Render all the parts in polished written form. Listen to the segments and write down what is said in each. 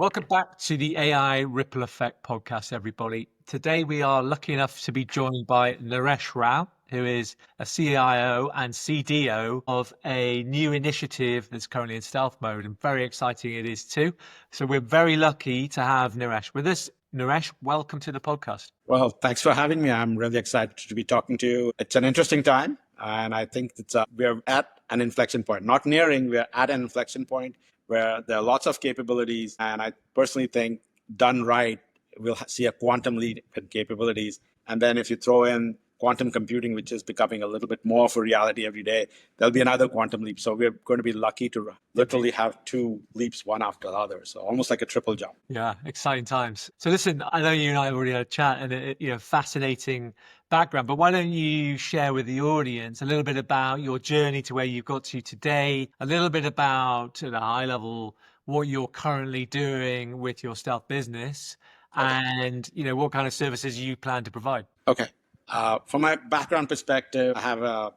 Welcome back to the AI Ripple Effect podcast, everybody. Today, we are lucky enough to be joined by Naresh Rao, who is a CIO and CDO of a new initiative that's currently in stealth mode, and very exciting it is too. So we're very lucky to have Naresh with us. Naresh, welcome to the podcast. Well, thanks for having me. I'm really excited to be talking to you. It's an interesting time, and I think we're at an inflection point. Not nearing, we're at an inflection point where there are lots of capabilities, and I personally think done right, we'll see a quantum leap in capabilities. And then if you throw in quantum computing, which is becoming a little bit more of a reality every day, there'll be another quantum leap. So we're going to be lucky to literally have two leaps, one after the other. So almost like a triple jump. Yeah, exciting times. So listen, I know you and I already had a chat, and fascinating background, but why don't you share with the audience a little bit about your journey to where you've got to today, a little bit about at a high level what you're currently doing with your stealth business, and what kind of services you plan to provide. Okay. From my background perspective, I have a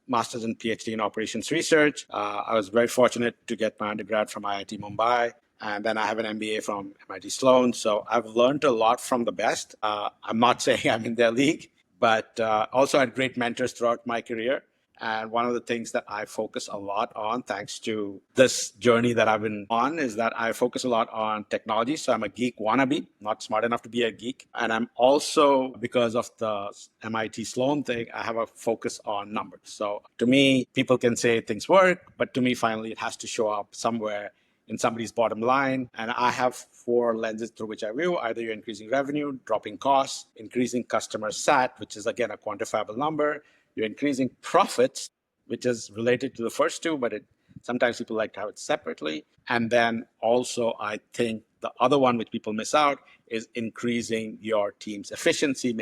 master's and PhD in operations research. I was very fortunate to get my undergrad from IIT Mumbai. And then I have an MBA from MIT Sloan. So I've learned a lot from the best. I'm not saying I'm in their league, but also had great mentors throughout my career. And one of the things that I focus a lot on, thanks to this journey that I've been on, is that I focus a lot on technology. So I'm a geek wannabe, not smart enough to be a geek. And I'm also, because of the MIT Sloan thing, I have a focus on numbers. So to me, people can say things work, but to me, finally, it has to show up somewhere in somebody's bottom line. And I have four lenses through which I view. Either you're increasing revenue, dropping costs, increasing customer sat, which is, again, a quantifiable number. You're increasing profits, which is related to the first two, but sometimes people like to have it separately. And then also, I think the other one which people miss out is increasing your team's efficiency,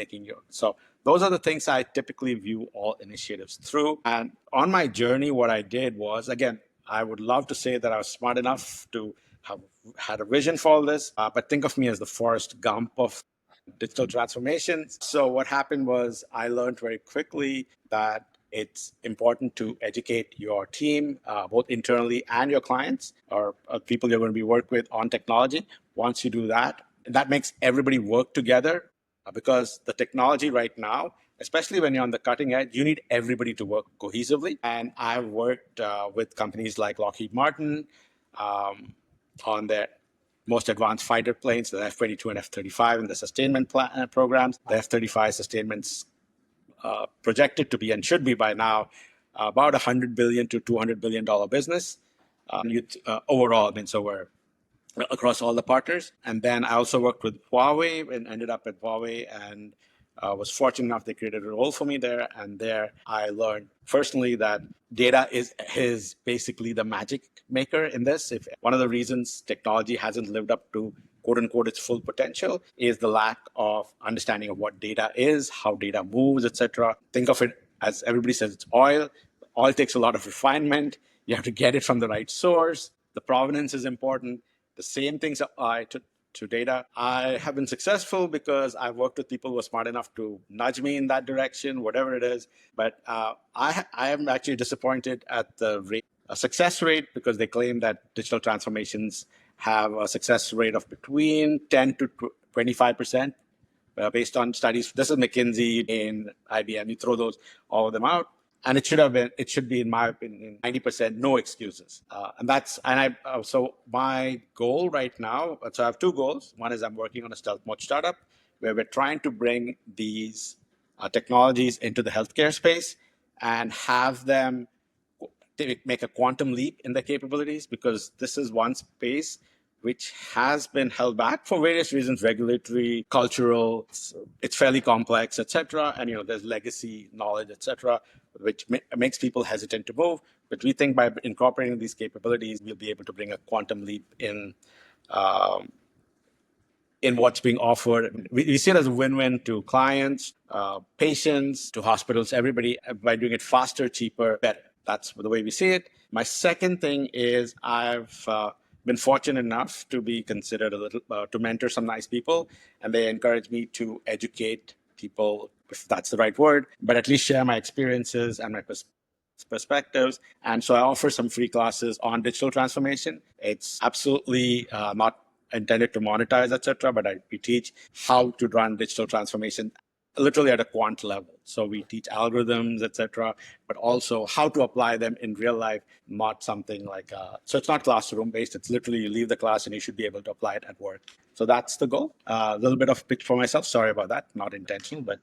so those are the things I typically view all initiatives through. And on my journey, what I did was, again, I would love to say that I was smart enough to have had a vision for all this, but think of me as the Forrest Gump of digital transformation. So what happened was I learned very quickly that it's important to educate your team, both internally and your clients or people you're going to be work with on technology. Once you do that, that makes everybody work together because the technology right now, especially when you're on the cutting edge, you need everybody to work cohesively. And I've worked with companies like Lockheed Martin on their most advanced fighter planes, the F-22 and F-35 in the sustainment programs. The F-35 sustainment's projected to be and should be by now about $100 billion to $200 billion business overall. So we're across all the partners. And then I also worked with Huawei and ended up at Huawei and was fortunate enough they created a role for me there. And there I learned personally that data is basically the magic maker in this. If one of the reasons technology hasn't lived up to quote unquote its full potential is the lack of understanding of what data is, how data moves, etc. Think of it as everybody says it's oil. Oil takes a lot of refinement. You have to get it from the right source. The provenance is important. The same things apply to data. I have been successful because I've worked with people who are smart enough to nudge me in that direction, whatever it is. But I am actually disappointed at the success rate because they claim that digital transformations have a success rate of between 10 to 25% based on studies. This is McKinsey and IBM. You throw all of them out. And it should be, in my opinion, 90% no excuses. So my goal right now, so I have two goals. One is I'm working on a stealth mode startup where we're trying to bring these technologies into the healthcare space and have them make a quantum leap in their capabilities, because this is one space which has been held back for various reasons, regulatory, cultural, it's fairly complex, etc. And there's legacy knowledge, etc., which makes people hesitant to move. But we think by incorporating these capabilities, we'll be able to bring a quantum leap in what's being offered. We see it as a win-win to clients, patients, to hospitals, everybody, by doing it faster, cheaper, better. That's the way we see it. My second thing is I've been fortunate enough to be considered to mentor some nice people, and they encourage me to educate people, if that's the right word, but at least share my experiences and my perspectives. And so I offer some free classes on digital transformation. It's absolutely not intended to monetize, etc. But we teach how to run digital transformation literally at a quant level. So we teach algorithms, etc., but also how to apply them in real life, not something like, so it's not classroom based. It's literally you leave the class and you should be able to apply it at work. So that's the goal. A little bit of pitch for myself. Sorry about that. Not intentional, but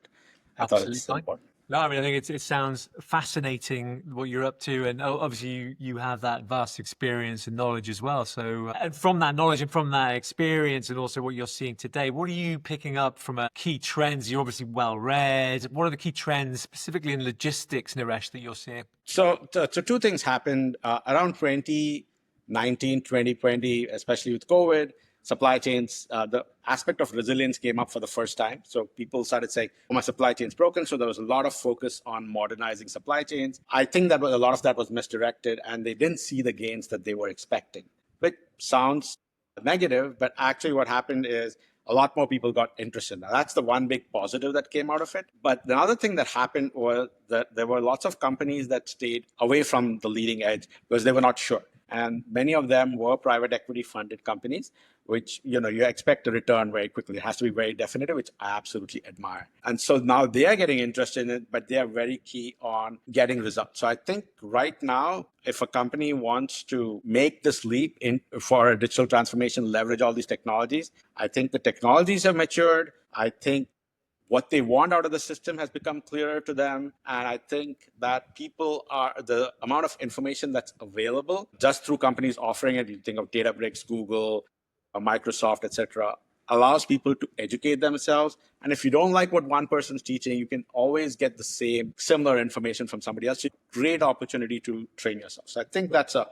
I thought Absolutely it's fine. important. No, I mean, I think it sounds fascinating what you're up to. And obviously, you have that vast experience and knowledge as well. So, and from that knowledge and from that experience, and also what you're seeing today, what are you picking up from key trends? You're obviously well read. What are the key trends, specifically in logistics, Naresh, that you're seeing? So two things happened around 2019, 2020, especially with COVID. Supply chains, the aspect of resilience came up for the first time. So people started saying, oh, my supply chain's broken. So there was a lot of focus on modernizing supply chains. I think that a lot of that was misdirected and they didn't see the gains that they were expecting, which sounds negative, but actually what happened is a lot more people got interested. Now, that's the one big positive that came out of it. But the other thing that happened was that there were lots of companies that stayed away from the leading edge because they were not sure. And many of them were private equity funded companies, which you expect a return very quickly. It has to be very definitive, which I absolutely admire. And so now they are getting interested in it, but they are very key on getting results. So I think right now, if a company wants to make this leap in for a digital transformation, leverage all these technologies, I think the technologies have matured. I think what they want out of the system has become clearer to them. And I think that the amount of information that's available just through companies offering it, you think of Databricks, Google, Microsoft, etc., allows people to educate themselves. And if you don't like what one person's teaching, you can always get the similar information from somebody else. It's a great opportunity to train yourself. So I think that's a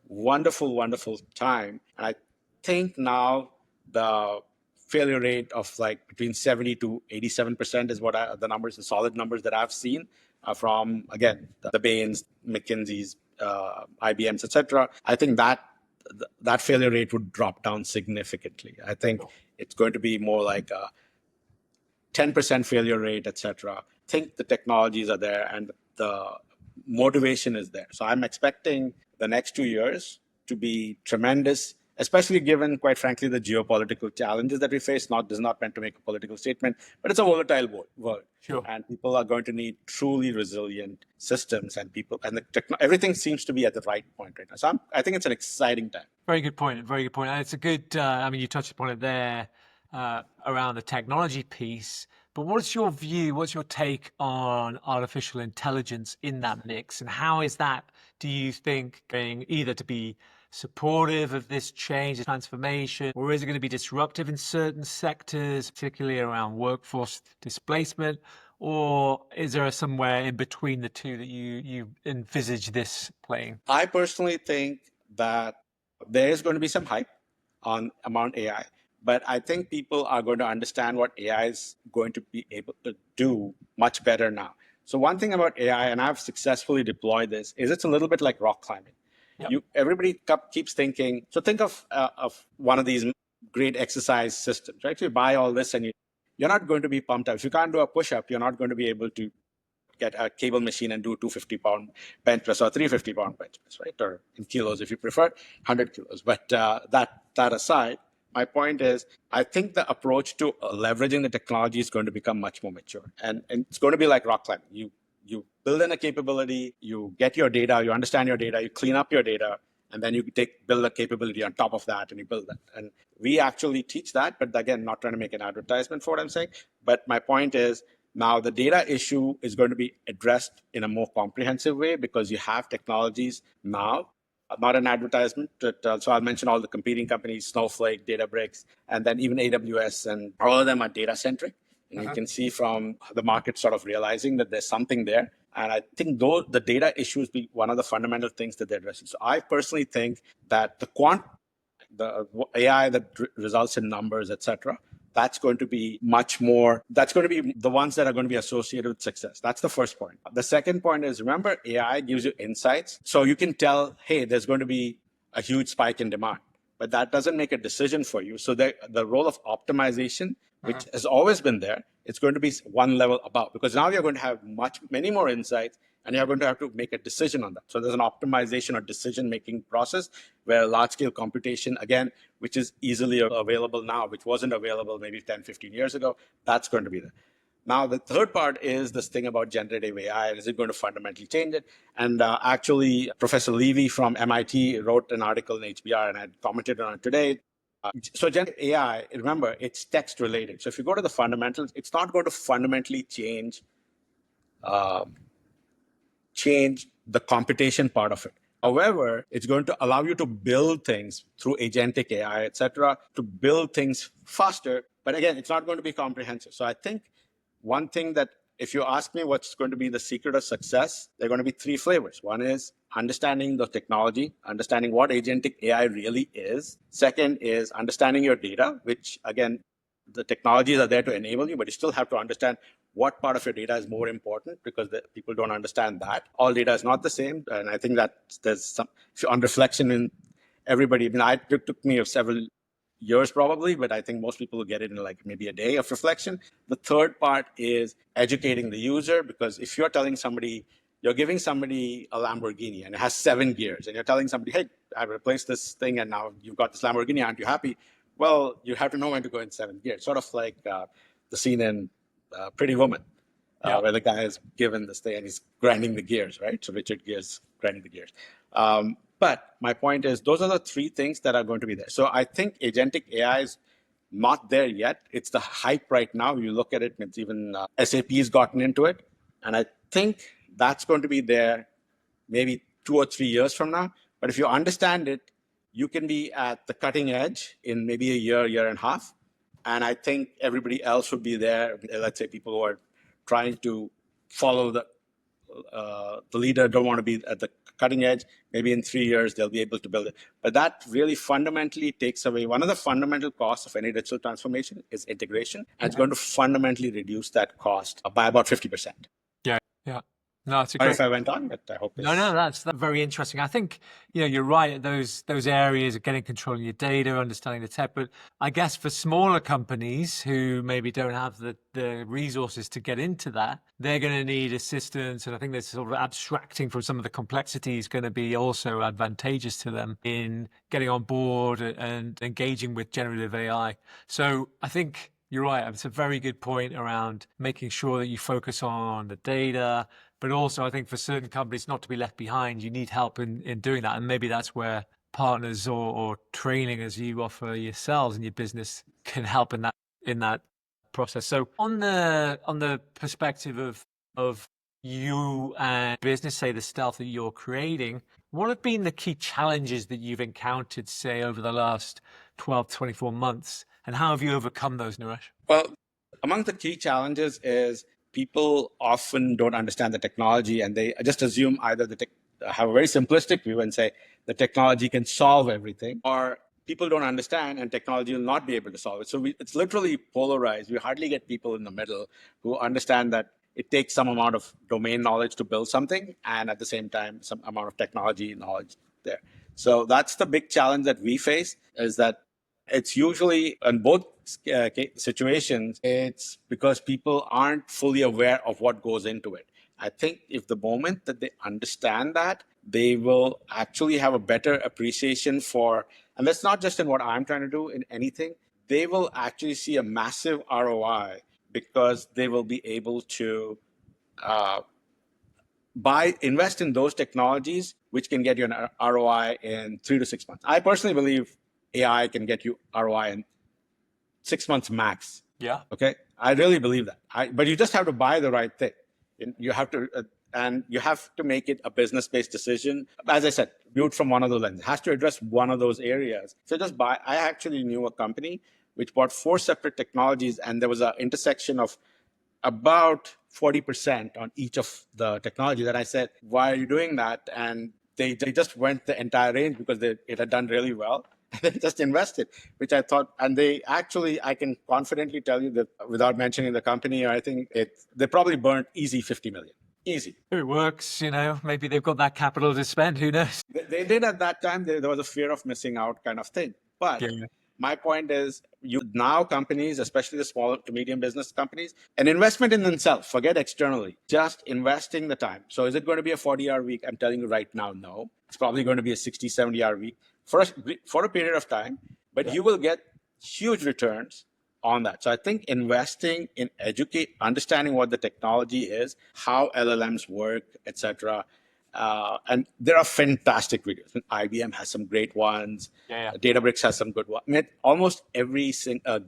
wonderful, wonderful time. And I think now the failure rate of like between 70 to 87% is what the solid numbers that I've seen from, again, the Bains, McKinsey's, IBM's, etc. I think that failure rate would drop down significantly. I think it's going to be more like a 10% failure rate, etc. I think the technologies are there and the motivation is there. So I'm expecting the next 2 years to be tremendous, especially given, quite frankly, the geopolitical challenges that we face. This is not meant to make a political statement, but it's a volatile world. Sure. And people are going to need truly resilient systems, and everything seems to be at the right point right now. So I think it's an exciting time. Very good point. Very good point. And it's a good, I mean, you touched upon it there around the technology piece. But what's your view? What's your take on artificial intelligence in that mix? And how is that, do you think, going either to be supportive of this change, transformation, or is it going to be disruptive in certain sectors, particularly around workforce displacement? Or is there somewhere in between the two that you envisage this playing? I personally think that there is going to be some hype around AI, but I think people are going to understand what AI is going to be able to do much better now. So one thing about AI, and I've successfully deployed this, is it's a little bit like rock climbing. Yep. Everybody keeps thinking. So think of one of these great exercise systems, right? You buy all this, and you're not going to be pumped up. If you can't do a push-up, you're not going to be able to get a cable machine and do 250-pound bench press or 350-pound bench press, right? Or in kilos, if you prefer, 100 kilos. But that aside, my point is, I think the approach to leveraging the technology is going to become much more mature, and it's going to be like rock climbing. You build in a capability, you get your data, you understand your data, you clean up your data, and then you build a capability on top of that, and you build that. And we actually teach that, but again, not trying to make an advertisement for what I'm saying. But my point is, now the data issue is going to be addressed in a more comprehensive way because you have technologies now, not an advertisement. So I'll mention all the competing companies, Snowflake, Databricks, and then even AWS, and all of them are data-centric. And you can see from the market sort of realizing that there's something there. And I think the data issues be one of the fundamental things that they're addressing. So I personally think that the AI that results in numbers, etc., that's going to be the ones that are going to be associated with success. That's the first point. The second point is, remember, AI gives you insights. So you can tell, hey, there's going to be a huge spike in demand, but that doesn't make a decision for you. So the role of optimization, which has always been there, it's going to be one level above, because now you're going to have many more insights, and you're going to have to make a decision on that. So there's an optimization or decision-making process where large-scale computation, again, which is easily available now, which wasn't available maybe 10, 15 years ago, that's going to be there. Now, the third part is this thing about generative AI. Is it going to fundamentally change it? And actually, Professor Levy from MIT wrote an article in HBR, and I commented on it today. So generative AI, remember, it's text related. So if you go to the fundamentals, it's not going to fundamentally change the computation part of it. However, it's going to allow you to build things through agentic AI, et cetera, to build things faster. But again, it's not going to be comprehensive. So I think one thing that, if you ask me what's going to be the secret of success, there are going to be three flavors. One is understanding the technology, understanding what agentic AI really is. Second is understanding your data, which again, the technologies are there to enable you, but you still have to understand what part of your data is more important, because people don't understand that. All data is not the same. And I think that there's some, on reflection in everybody, I mean, it took me several years probably, but I think most people will get it in like maybe a day of reflection. The third part is educating the user, because if you're telling somebody, you're giving somebody a Lamborghini and it has 7 gears, and you're telling somebody, hey, I replaced this thing and now you've got this Lamborghini, aren't you happy? Well, you have to know when to go in 7 gears. Sort of like the scene in Pretty Woman, where the guy is given this thing and he's grinding the gears, right? So Richard Gere's grinding the gears. But my point is, those are the three things that are going to be there. So I think agentic AI is not there yet. It's the hype right now. You look at it, and it's even SAP's gotten into it. And I think that's going to be there maybe 2 or 3 years from now. But if you understand it, you can be at the cutting edge in maybe a year and a half. And I think everybody else would be there. Let's say people who are trying to follow the leader, don't want to be at the cutting edge. Maybe in 3 years, they'll be able to build it. But that really fundamentally takes away, one of the fundamental costs of any digital transformation is integration. And it's going to fundamentally reduce that cost by about 50%. Yeah. No, it's a Sorry great. if I went on, but I hope No, that's very interesting. I think, you're right. Those areas of getting control of your data, understanding the tech. But I guess for smaller companies who maybe don't have the resources to get into that, they're going to need assistance. And I think this sort of abstracting from some of the complexity is going to be also advantageous to them in getting on board and engaging with generative AI. So I think you're right. It's a very good point around making sure that you focus on the data. But also, I think for certain companies not to be left behind, you need help in doing that. And maybe that's where partners or training as you offer yourselves in your business can help in that process. So on the perspective of you and business, say the stealth that you're creating, what have been the key challenges that you've encountered, say, over the last 12, 24 months? And how have you overcome those, Naresh? Well, among the key challenges is people often don't understand the technology, and they just assume either have a very simplistic view and say the technology can solve everything, or people don't understand and technology will not be able to solve it. So it's literally polarized. We hardly get people in the middle who understand that it takes some amount of domain knowledge to build something, and at the same time, some amount of technology knowledge there. So that's the big challenge that we face, is that it's usually in both situations, it's because people aren't fully aware of what goes into it. I think if the moment that they understand that, they will actually have a better appreciation for, and that's not just in what I'm trying to do, in anything, they will actually see a massive ROI, because they will be able to invest in those technologies which can get you an ROI in 3 to 6 months. I personally believe AI can get you ROI in 6 months max. Yeah. Okay. I really believe that. But you just have to buy the right thing. You have to, and you have to make it a business-based decision. As I said, viewed from one of those lenses. It has to address one of those areas. So just buy. I actually knew a company which bought 4 separate technologies, and there was an intersection of about 40% on each of the technology. That I said, why are you doing that? And they just went the entire range because it had done really well. They just invested, which I thought, and they actually, I can confidently tell you that without mentioning the company, I think they probably burnt easy 50 million. Easy. It works, maybe they've got that capital to spend, who knows? They did at that time, there was a fear of missing out kind of thing. But My point is, you now companies, especially the small to medium business companies, an investment in themselves, forget externally, just investing the time. So is it going to be a 40-hour week? I'm telling you right now, no. It's probably going to be a 60, 70-hour week for a period of time, but you will get huge returns on that. So I think investing in understanding what the technology is, how LLMs work, etc. And there are fantastic videos. IBM has some great ones. Databricks has some good ones. I mean, almost every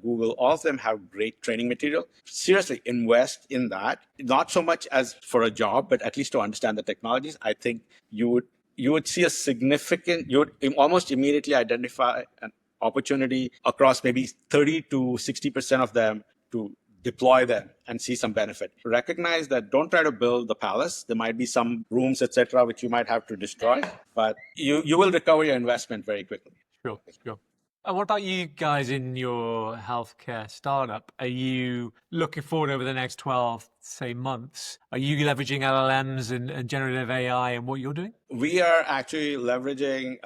Google, all of them have great training material. Seriously, invest in that. Not so much as for a job, but at least to understand the technologies. I think you would see a significant. You would almost immediately identify an opportunity across maybe 30 to 60% of them to deploy them and see some benefit. Recognize that don't try to build the palace. There might be some rooms, etc., which you might have to destroy, but you will recover your investment very quickly. Sure, sure. And what about you guys in your healthcare startup? Are you looking forward over the next 12, say, months? Are you leveraging LLMs and generative AI in what you're doing? We are actually leveraging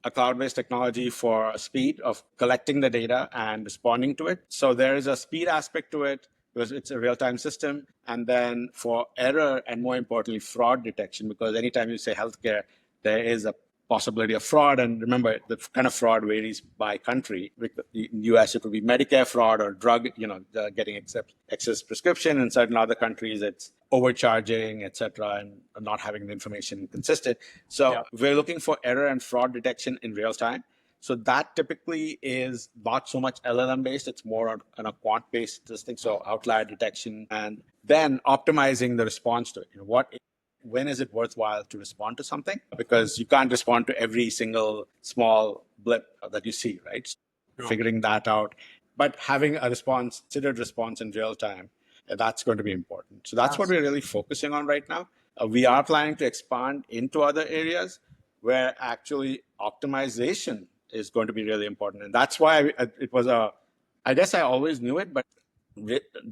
a cloud-based technology for speed of collecting the data and responding to it. So there is a speed aspect to it because it's a real-time system. And then for error and more importantly, fraud detection, because anytime you say healthcare, there is a possibility of fraud. And remember, the kind of fraud varies by country. In the US, it would be Medicare fraud or drug, getting excess prescription. In certain other countries, it's overcharging, et cetera, and not having the information consistent. So we're looking for error and fraud detection in real time. So that typically is not so much LLM based. It's more on a quant based thing. So outlier detection and then optimizing the response to it. When is it worthwhile to respond to something? Because you can't respond to every single small blip that you see, right? Sure. Figuring that out, but having a considered response in real time, that's going to be important. So that's what we're really focusing on right now. We are planning to expand into other areas where actually optimization is going to be really important. And that's why I guess I always knew it, but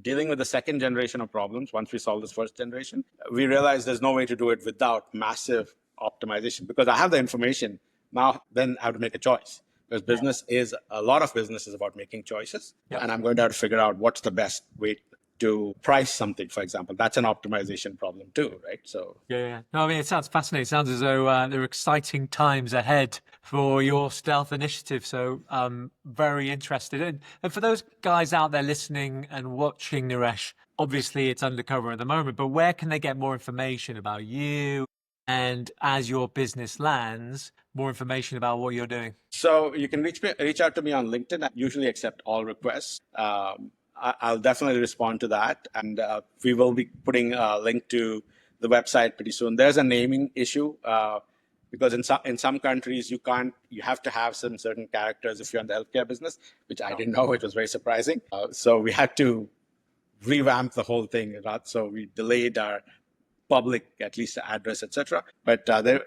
dealing with the second generation of problems, once we solve this first generation, we realized there's no way to do it without massive optimization because I have the information now, then I have to make a choice. Because a lot of business is about making choices. And I'm going to have to figure out what's the best way to price something, for example. That's an optimization problem too, right? So no, I mean, it sounds fascinating. It sounds as though there are exciting times ahead for your stealth initiative. So I'm very interested. And for those guys out there listening and watching, Naresh, obviously it's undercover at the moment, but where can they get more information about you? And as your business lands, more information about what you're doing. So you can reach out to me on LinkedIn. I usually accept all requests. I'll definitely respond to that. And we will be putting a link to the website pretty soon. There's a naming issue because in some countries you have to have some certain characters if you're in the healthcare business, which I didn't know. It was very surprising. So we had to revamp the whole thing. So we delayed our public, at least address, etc. But they're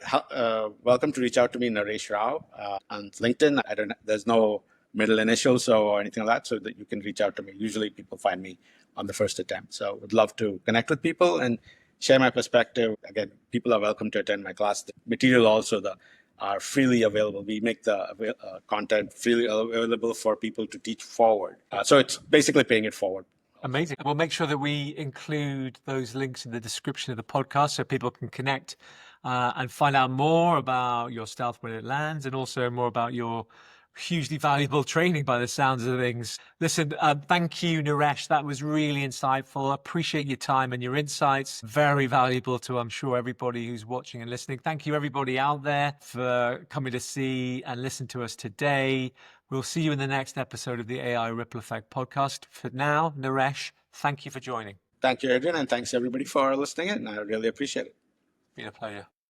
welcome to reach out to me, Naresh Rao, on LinkedIn. There's no middle initials or anything like that, so that you can reach out to me. Usually people find me on the first attempt. So would love to connect with people and share my perspective. Again, people are welcome to attend my class. The material also are freely available. We make the content freely available for people to teach forward. So it's basically paying it forward. Amazing. We'll make sure that we include those links in the description of the podcast so people can connect and find out more about your stealth when it lands and also more about your hugely valuable training by the sounds of things. Listen, thank you, Naresh. That was really insightful. I appreciate your time and your insights. Very valuable to, I'm sure, everybody who's watching and listening. Thank you, everybody out there, for coming to see and listen to us today. We'll see you in the next episode of the AI Ripple Effect podcast. For now, Naresh, thank you for joining. Thank you, Adrian, and thanks everybody for listening in. I really appreciate it. It's been a pleasure.